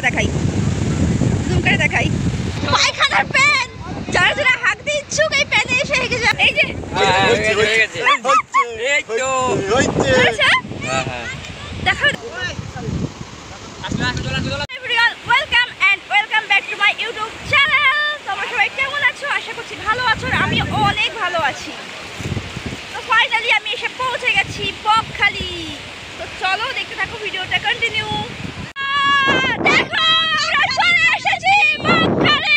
দেখাই জুম করে দেখাই পায়খানার প্যান যারা যারা হাত দিয়ে ইচ্ছুক এই প্যানে এসে হেগে যাবে। এই যে দেখো welcome and welcome back to my YouTube channel. তোমরা সবাই কেমন আছো? আশা করছি ভালো আছো। আমি অনেক ভালো আছি। তো ফাইনালি আমি এসে পৌঁছে গেছি বকখালি। তো চলো দেখতে থাকো ভিডিওটা কন্টিনিউ। দেখো আমরা চলে এসেছি বকখালি।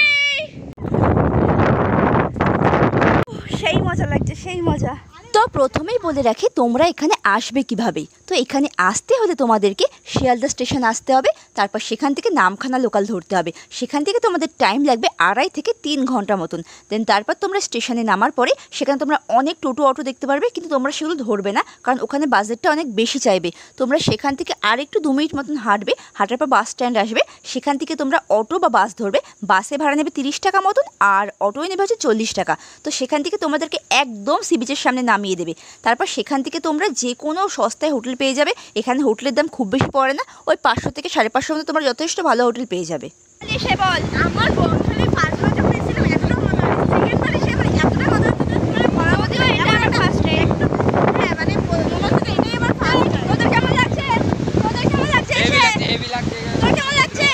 সেই মজা লাগছে, সেই মজা। তো প্রথমেই বলে রাখি তোমরা এখানে আসবে কিভাবে। তো এখানে আসতে হলে তোমাদেরকে শিয়ালদা স্টেশন আসতে হবে, তারপর সেখান থেকে নামখানা লোকাল ধরতে হবে। সেখান থেকে তোমাদের টাইম লাগবে 2.5 থেকে 3 ঘন্টা মতন। দেন তারপর তোমরা স্টেশনে নামার পরে সেখানে তোমরা অনেক টোটো অটো দেখতে পারবে, কিন্তু তোমরা সেগুলো ধরবে না, কারণ ওখানে বাজেটটা অনেক বেশি চাইবে। তোমরা সেখান থেকে আর একটু 2 মিনিট মতন হাঁটবে, হাঁটার পর বাস স্ট্যান্ড আসবে। সেখান থেকে তোমরা অটো বা বাস ধরবে। বাসে ভাড়া নেবে 30 টাকা মতন, আর অটোয় নেবে হচ্ছে 40 টাকা। তো সেখান থেকে তোমাদেরকে একদম সি বিচের সামনে নামিয়ে দেবে। তারপর সেখান থেকে তোমরা যে কোনো সস্তায় হোটেল পেয়ে যাবে। এখানে হোটেলের দাম খুব বেশি পড়ে না, ওই 500 থেকে 550 মধ্যে তোমরা যথেষ্ট ভালো হোটেল পেয়ে যাবে। এসে বল আমার বন্ধুরে ফার্স্টবার যখন এসেছিলাম এতটা মজা হয়েছে, সেকেন্ড বার এসে এবার এতটা মজা হচ্ছে যে মানে পরবর্তীও এটা আমার ফার্স্ট টাইম। হ্যাঁ মানে মনে হচ্ছে এটাই আমার ফার্স্ট টাইম। তোদের কেমন লাগছে? তোদের কেমন লাগছে? হেভি লাগছে। তোর কেমন লাগছে?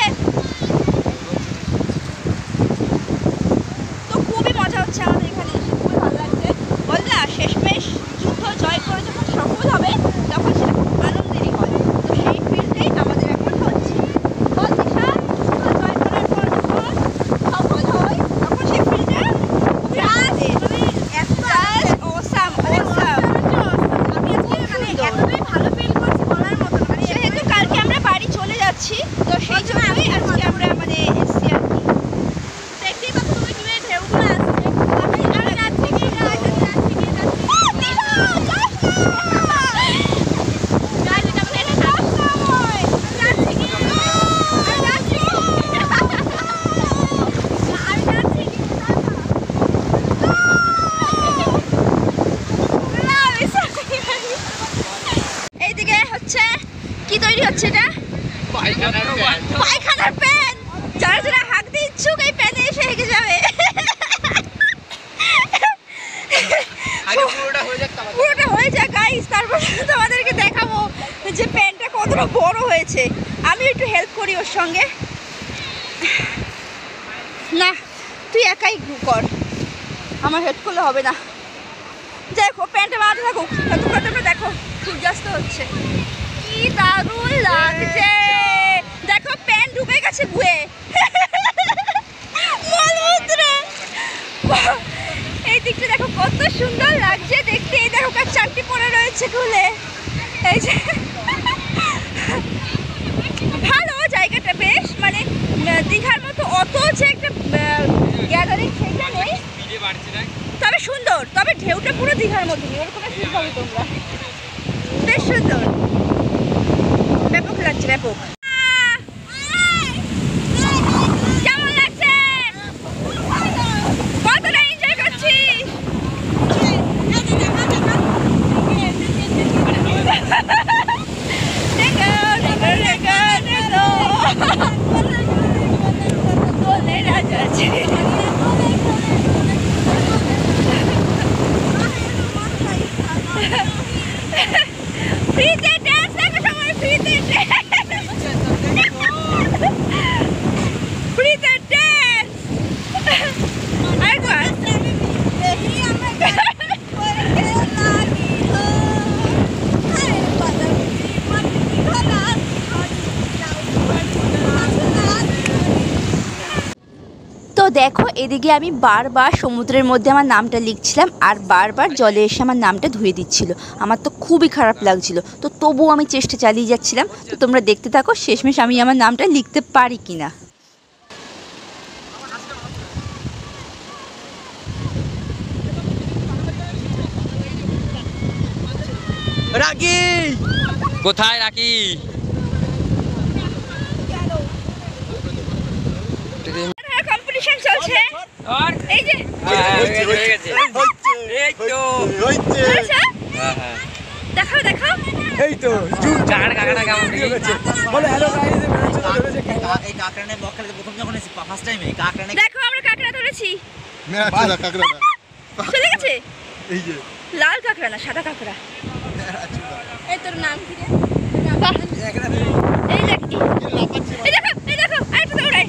তো খুবই মজা হচ্ছে আমাদের এখানে এসে, খুবই ভালো লাগছে। বললা শেষমেশ যুদ্ধ জয় করে যখন সফল হবে তখন সেটা খুব আনন্দেরই হয়। তো সেই ফিল্ডটাই আমাদের এখন হচ্ছে। তো সেই জন্যই আজকে আমরা মানে এসছি আর কি। দেখতেই পাচ্ছ তুমি কিভাবে ঢেউগুলো আসছে। আমি যাচ্ছি কি এইদিকে হচ্ছে কি তৈরি হচ্ছে এটা? পায়খানার প্যান। যারা যারা হাত দিয়ে ইচ্ছুক এই প্যানে এসে হেগে যাবে। পুরোটা হয়ে যাক গাইস, তারপর তোমাদেরকে দেখাবো যে প্যানটা কতটা বড় হয়েছে। আমি একটু হেল্প করি ওর সঙ্গে। না তুই একাই কর, আমার হেল্প করলে হবে না। যাই হোক প্যানটা বানাতে থাকুক, ততক্ষণ তোমরা দেখো সূর্যাস্ত হচ্ছে। কি দারুণ লাগছে। দেখো প্যান ডুবে গেছে বুয়ে। এই দিকটা দেখো কত সুন্দর লাগছে দেখতে। এই দেখো কার চারটি পরে রয়েছে খুলে। এই যে ভালো জায়গাটা, বেশ মানে দীঘার মতো অত যে একটা গ্যাদারিং সেটা নেই, তবে সুন্দর। তবে ঢেউটা পুরো দীঘার মতো নেই, ওরকম ফিল পাবে তোমরা। বেশ সুন্দর, ব্যাপক লাগছে, ব্যাপক। কেমন লাগছে? কতটা এনজয় করছিস? ফ্রিতে ড্যান্স দেখো সবাই, ফ্রিতে ফ্রিতে ড্যান্স। আরেকবার তো দেখো এদিকে আমি বারবার সমুদ্রের মধ্যে আমার নামটা লিখছিলাম, আর বারবার জলে এসে আমার নামটা ধুয়ে দিচ্ছিল। আমার তো খুবই খারাপ লাগছিল, তো তবুও আমি চেষ্টা চালিয়ে যাচ্ছিলাম। তো তোমরা দেখতে থাকো শেষমেশ আমি আমার নামটা লিখতে পারি কিনা। রাকি কোথায়? রাকি কম্পিটিশন চলছে। এই যে হয়ে গেছে। এই তো হ্যাঁ দেখাও দেখাও। এই তো জুম কাঁকড়া কাঁকড়া কেমন দেখি? বলে হ্যালো গাইস এই কাঁকড়ানে বকখালিতে প্রথম যখন এসেছি ফার্স্ট টাইম এই কাঁকড়ানে দেখো আমরা কাঁকড়া ধরেছি। মেরা কাকড়া না চলে গেছে। এই যে লাল কাঁকড়া না সাদা কাঁকড়া। এই তোর নাম কি রে? বাহ, এই দেখ এই দেখো এই দেখো আরেকটা দৌড়াই।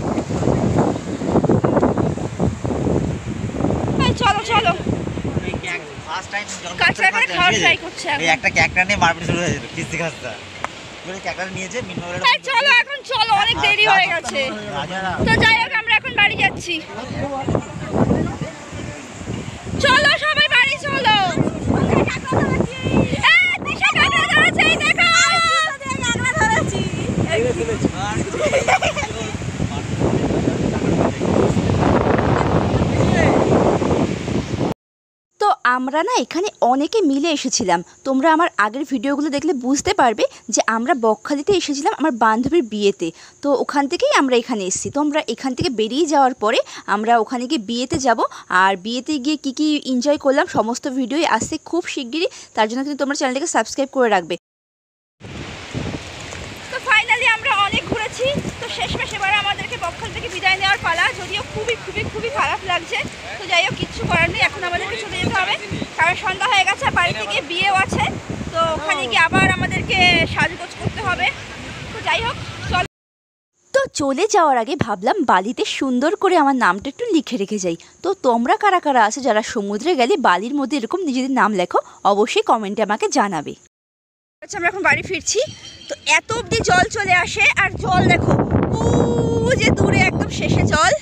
এই চলো চলো এই ফার্স্ট টাইম যখন কাঁকড়া করে খাওয়া ট্রাই করছে এই একটা কাঁকড়া নিয়ে মারপিট শুরু হয়েছিল কিস্তি খাস্তা ওই কাঁকড়া নিয়েছে মিনমোড়ে এই চলো এখন চলো অনেক দেরি হয়ে গেছে। তো যাই হোক আমরা এখন বাড়ি যাচ্ছি। চলো সবাই বাড়ি চলো। এই দিশা কাঁকড়া ধরেছে এই দেখো। কাঁকড়া ধরেছি। তো আমরা না এখানে অনেকে মিলে এসেছিলাম। তোমরা আমার আগের ভিডিওগুলো দেখলে বুঝতে পারবে যে আমরা বকখালিতে এসেছিলাম আমার বান্ধবীর বিয়েতে। তো ওখান থেকেই আমরা এখানে এসেছি। তো আমরা এখান থেকে বেরিয়ে যাওয়ার পরে আমরা ওখানে গিয়ে বিয়েতে যাব। আর বিয়েতে গিয়ে কী কী এনজয় করলাম সমস্ত ভিডিওই আসছে খুব শিগগিরই। তার জন্য কিন্তু তোমরা চ্যানেলটাকে সাবস্ক্রাইব করে রাখবে। তো ফাইনালি আমরা অনেক ঘুরেছি। তো শেষমেশ এবার আমাদেরকে বকখালি থেকে বিদায় নেওয়ার পালা। যদিও খুবই খুবই খুবই খারাপ লাগছে। তো যাই হোক কিচ্ছু করার নেই, এখন আমাদেরকে চলে যেতে হবে কারণ সন্ধ্যা হয়ে গেছে। বাড়িতে গিয়ে বিয়েও আছে। তো ওখানে গিয়ে আবার আমাদেরকে সাজগোজ করতে হবে। তো যাই হোক চল। তো চলে যাওয়ার আগে ভাবলাম বালিতে সুন্দর করে আমার নামটা একটু লিখে রেখে যাই। তো তোমরা কারা কারা আছে যারা সমুদ্রে গেলে বালির মধ্যে এরকম নিজেদের নাম লেখো, অবশ্যই কমেন্টে আমাকে জানাবে। আচ্ছা আমরা এখন বাড়ি ফিরছি। তো এত অবধি জল চলে আসে আর জল দেখো ও যে দূরে একদম শেষে জল।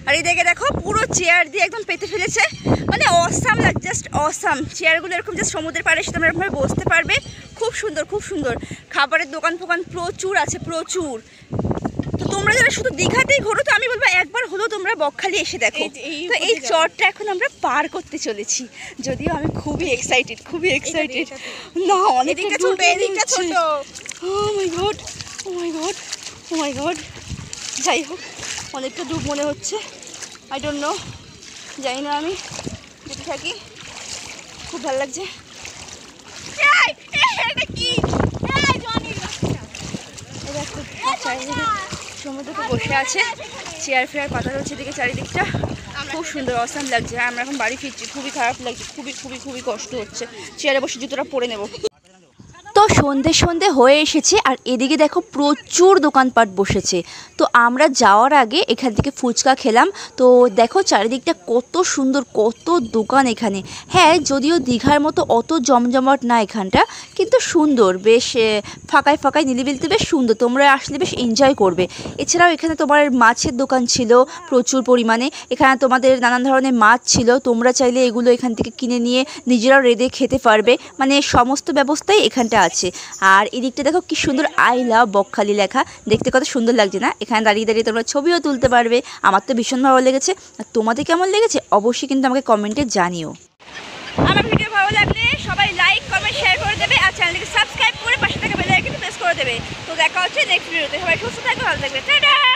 আর এদিকে দেখো পুরো চেয়ার দিয়ে একদম পেতে ফেলেছে। মানে অসাম লাগে, জাস্ট অসাম। চেয়ারগুলো এরকম জাস্ট সমুদ্রের পাড়ে এসে তোমরা এরকমভাবে বসতে পারবে। খুব সুন্দর খুব সুন্দর। খাবারের দোকান ফোকান প্রচুর আছে প্রচুর। তো তোমরা যারা শুধু দীঘাতেই ঘোরো তো আমি বলবো একবার হলো তোমরা বকখালি এসে দেখো। তো এই চরটা এখন আমরা পার করতে চলেছি। যদিও আমি খুবই এক্সাইটেড না অনেকটা ছোট এদিকটা ছোট। ও মাই গড ও মাই গড ও মাই গড। যাই হোক অনেকটা ডুব মনে হচ্ছে। আই ডোন্ট নো, জানি না আমি যেতে থাকি। খুব ভালো লাগছে। সমুদ্রতে বসে আছে, চেয়ার ফেয়ার পাতা রয়েছে এদিকে চারিদিকটা। খুব সুন্দর অসাম লাগছে। আমরা এখন বাড়ি ফিরছি, খুবই খারাপ লাগছে, খুবই খুবই খুবই কষ্ট হচ্ছে। চেয়ারে বসে জুতোটা পরে নেব। তো সন্ধে সন্ধে হয়ে এসেছে আর এদিকে দেখো প্রচুর দোকানপাট বসেছে। তো আমরা যাওয়ার আগে এখান থেকে ফুচকা খেলাম। তো দেখো চারিদিকটা কত সুন্দর, কত দোকান এখানে। হ্যাঁ যদিও দীঘার মতো অত জমজমাট না এখানটা, কিন্তু সুন্দর বেশ ফাঁকায় ফাঁকায় নিলিবিলিতে বেশ সুন্দর। তোমরা আসলে বেশ এনজয় করবে। এছাড়াও এখানে তোমার মাছের দোকান ছিল প্রচুর পরিমাণে। এখানে তোমাদের নানান ধরনের মাছ ছিল, তোমরা চাইলে এগুলো এখান থেকে কিনে নিয়ে নিজেরাও রেঁধে খেতে পারবে। মানে সমস্ত ব্যবস্থাই এখানটা আছে। আর এদিকটা দেখো কি সুন্দর আই লাভ বকখালি লেখা, দেখতে কত সুন্দর লাগছে না? এখানে দাঁড়িয়ে দাঁড়িয়ে তোমরা ছবিও তুলতে পারবে। আমার তো ভীষণ ভালো লেগেছে। আর তোমাদের কেমন লেগেছে অবশ্যই কিন্তু আমাকে কমেন্টে জানিও। আমার ভিডিও ভালো লাগলে সবাই লাইক কমেন্ট শেয়ার করে দেবে আর চ্যানেলটিকে সাবস্ক্রাইব করে পাশে থাকা বেল আইকনটি প্রেস করে দেবে। তো দেখা হচ্ছে নেক্সট ভিডিওতে। সবাই সুস্থ থাকবে, ভালো থাকবে। টাটা।